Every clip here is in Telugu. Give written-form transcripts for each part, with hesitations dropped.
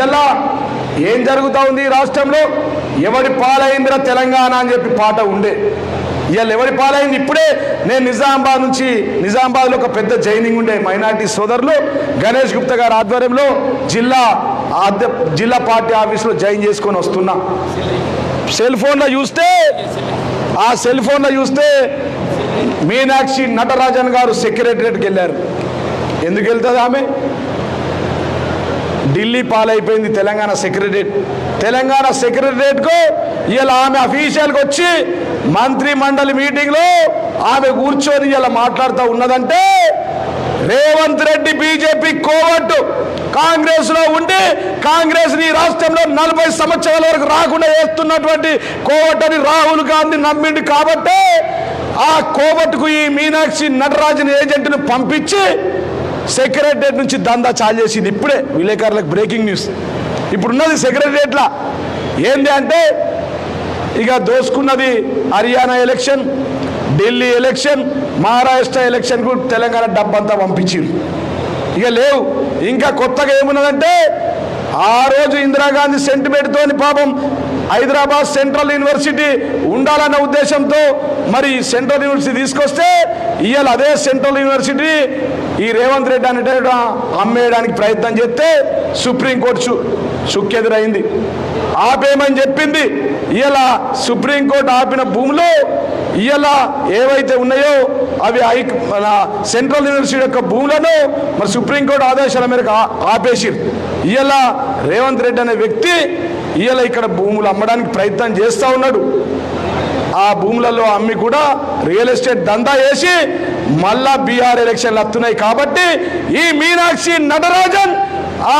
ఇలా ఏం జరుగుతూ ఉంది రాష్ట్రంలో? ఎవడి పాలైందిరా తెలంగాణ అని చెప్పి పాట ఉండే. ఇవాళ ఎవరి పాలైంది? ఇప్పుడే నేను నిజామాబాద్లో ఒక పెద్ద జైనింగ్ ఉండే మైనార్టీ సోదరులు గణేష్ గుప్తా గారి ఆధ్వర్యంలో జిల్లా పార్టీ ఆఫీసులో జాయిన్ చేసుకొని వస్తున్నా. సెల్ ఫోన్లో చూస్తే మీనాక్షి నటరాజన్ గారు సెక్రటరియట్కి వెళ్ళారు. ఎందుకు వెళ్తుంది ఆమె? ఢిల్లీ పాలైపోయింది తెలంగాణ సెక్రటరియట్కు. ఇలా ఆమె అఫీషియల్గా వచ్చి మంత్రి మండలి మీటింగ్లో ఆమె కూర్చొని ఇలా మాట్లాడుతూ ఉన్నదంటే రేవంత్ రెడ్డి బీజేపీ కోవట్టు కాంగ్రెస్లో ఉండి కాంగ్రెస్ని రాష్ట్రంలో 40 సంవత్సరాల వరకు రాకుండా చేస్తున్నటువంటి కోవట్టని రాహుల్ గాంధీ నమ్మిండు. కాబట్టి ఆ కోవట్టుకు ఈ మీనాక్షి నటరాజన్ ఏజెంట్ను పంపించి సెక్రటరియట్ నుంచి దందా చాలు చేసింది. ఇప్పుడే విలేకరులకు బ్రేకింగ్ న్యూస్. ఇప్పుడున్నది సెక్రటరియట్లా ఏంది అంటే ఇక దోసుకున్నది హర్యానా ఎలక్షన్, ఢిల్లీ ఎలక్షన్, మహారాష్ట్ర ఎలక్షన్కు తెలంగాణ డబ్బంతా పంపించారు. ఇక లేవు. ఇంకా కొత్తగా ఏమున్నదంటే ఆ రోజు ఇందిరాగాంధీ సెంటిమెంట్తోని పాపం హైదరాబాద్ సెంట్రల్ యూనివర్సిటీ ఉండాలన్న ఉద్దేశంతో మరి సెంట్రల్ యూనివర్సిటీ తీసుకొస్తే ఇవాళ అదే సెంట్రల్ యూనివర్సిటీ ఈ రేవంత్ రెడ్డి అంటే అమ్మేయడానికి ప్రయత్నం చేస్తే సుప్రీంకోర్టు చుక్కెదురైంది. ఆపేయమని చెప్పింది. ఇలా సుప్రీంకోర్టు ఆపిన భూములు ఇలా ఏవైతే ఉన్నాయో అవి సెంట్రల్ యూనివర్సిటీ యొక్క భూములను మరి సుప్రీంకోర్టు ఆదేశాల మేరకు ఆపేసిరు. ఇలా రేవంత్ రెడ్డి అనే వ్యక్తి ఇలా ఇక్కడ భూములు అమ్మడానికి ప్రయత్నం చేస్తూ ఉన్నాడు. ఆ భూములలో అమ్మి కూడా రియల్ ఎస్టేట్ దందా వేసి మళ్ళా బీహార్ ఎలక్షన్లు వస్తున్నాయి. కాబట్టి ఈ మీనాక్షి నటరాజన్ ఆ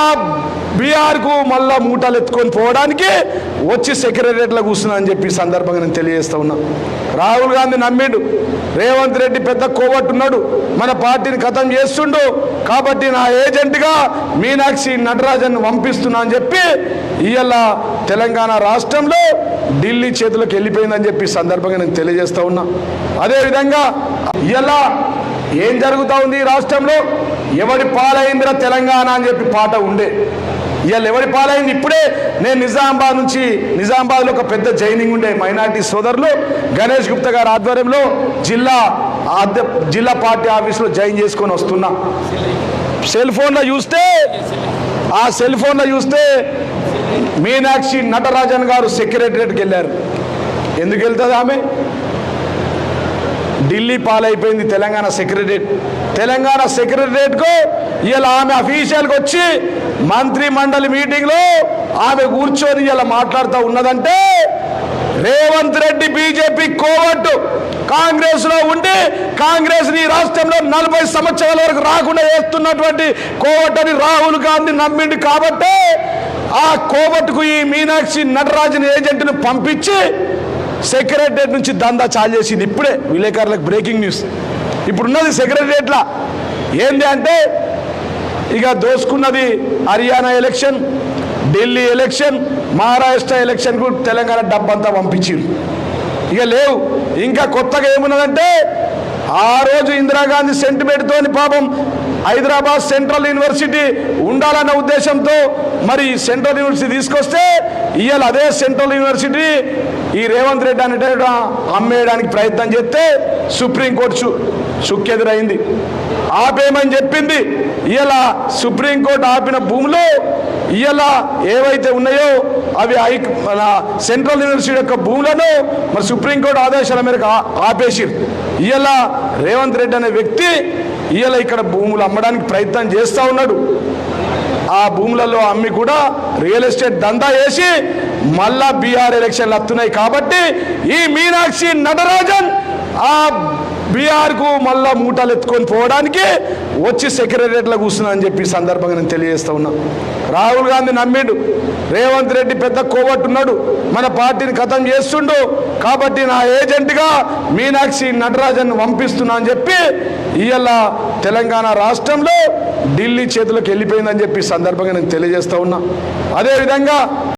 బీహార్కు మళ్ళా మూటలు ఎత్తుకొని పోవడానికి వచ్చి సెక్రటరియట్లో కూర్చున్నా అని చెప్పి సందర్భంగా నేను తెలియజేస్తా ఉన్నా. రాహుల్ గాంధీ నమ్మిండు. రేవంత్ రెడ్డి పెద్ద కోవట్టున్నాడు, మన పార్టీని ఖతం చేస్తుండు. కాబట్టి నా ఏజెంట్గా మీనాక్షి నటరాజన్ పంపిస్తున్నా అని చెప్పి ఇవాళ తెలంగాణ రాష్ట్రంలో ఢిల్లీ చేతులకు వెళ్ళిపోయిందని చెప్పి సందర్భంగా నేను తెలియజేస్తా ఉన్నా. అదేవిధంగా ఇవాళ ఏం జరుగుతూ ఉంది రాష్ట్రంలో? ఎవడి పాలైందిరా తెలంగాణ అని చెప్పి పాట ఉండే. ఇవాళ ఎవరి పాలైంది? ఇప్పుడే నేను నిజామాబాద్లో ఒక పెద్ద జైనింగ్ ఉండే మైనార్టీ సోదరులు గణేష్ గుప్తా గారి ఆధ్వర్యంలో జిల్లా పార్టీ ఆఫీసులో జాయిన్ చేసుకొని వస్తున్నా. సెల్ ఫోన్లో చూస్తే మీనాక్షి నటరాజన్ గారు సెక్రటరియట్కి వెళ్ళారు. ఎందుకు వెళ్తుంది ఆమె? ఢిల్లీ పాలైపోయింది తెలంగాణ సెక్రటరియట్కు. ఇలా ఆమె అఫీషియల్గా వచ్చి మంత్రి మండలి మీటింగ్లో ఆమె కూర్చొని ఇలా మాట్లాడుతూ ఉన్నదంటే రేవంత్ రెడ్డి బీజేపీ కోవట్టు కాంగ్రెస్లో ఉండి కాంగ్రెస్ని రాష్ట్రంలో 40 సంవత్సరాల వరకు రాకుండా చేస్తున్నటువంటి కోవట్టని రాహుల్ గాంధీ నమ్మిండు. కాబట్టి ఆ కోవట్టుకు ఈ మీనాక్షి నటరాజన్ ఏజెంట్ను పంపించి సెక్రటరియట్ నుంచి దందా చాలు చేసింది. ఇప్పుడే విలేకరులకు బ్రేకింగ్ న్యూస్. ఇప్పుడున్నది సెక్రటరియట్లా ఏంది అంటే ఇక దోసుకున్నది హర్యానా ఎలక్షన్, ఢిల్లీ ఎలక్షన్, మహారాష్ట్ర ఎలక్షన్కు తెలంగాణ డబ్బంతా పంపించారు. ఇక లేవు. ఇంకా కొత్తగా ఏమున్నదంటే ఆ రోజు ఇందిరాగాంధీ సెంటిమెంట్తోని పాపం హైదరాబాద్ సెంట్రల్ యూనివర్సిటీ ఉండాలన్న ఉద్దేశంతో మరి సెంట్రల్ యూనివర్సిటీ తీసుకొస్తే ఇవాళ అదే సెంట్రల్ యూనివర్సిటీ ఈ రేవంత్ రెడ్డి అంటే అమ్మేయడానికి ప్రయత్నం చేస్తే సుప్రీంకోర్టు చుక్కెదురైంది. ఆపేయమని చెప్పింది. ఇలా సుప్రీంకోర్టు ఆపిన భూములు ఇలా ఏవైతే ఉన్నాయో అవి సెంట్రల్ యూనివర్సిటీ యొక్క భూములను మరి సుప్రీంకోర్టు ఆదేశాల మేరకు ఆపేసిరు. ఇలా రేవంత్ రెడ్డి అనే వ్యక్తి ఇలా ఇక్కడ భూములు అమ్మడానికి ప్రయత్నం చేస్తూ ఉన్నాడు. ఆ భూములలో అమ్మి కూడా రియల్ ఎస్టేట్ దందా వేసి మళ్ళా బీహార్ ఎలక్షన్లు వస్తున్నాయి. కాబట్టి ఈ మీనాక్షి నటరాజన్ ఆ బీహార్కు మళ్ళా మూటలు ఎత్తుకొని పోవడానికి వచ్చి సెక్రటరియట్లో కూర్చున్నా అని చెప్పి సందర్భంగా నేను తెలియజేస్తా ఉన్నా. రాహుల్ గాంధీ నమ్మిండు. రేవంత్ రెడ్డి పెద్ద కోవట్టున్నాడు, మన పార్టీని ఖతం చేస్తుండు. కాబట్టి నా ఏజెంట్గా మీనాక్షి నటరాజన్ పంపిస్తున్నా అని చెప్పి ఇవాళ తెలంగాణ రాష్ట్రంలో ఢిల్లీ చేతులకు వెళ్ళిపోయిందని చెప్పి సందర్భంగా నేను తెలియజేస్తా ఉన్నా. అదేవిధంగా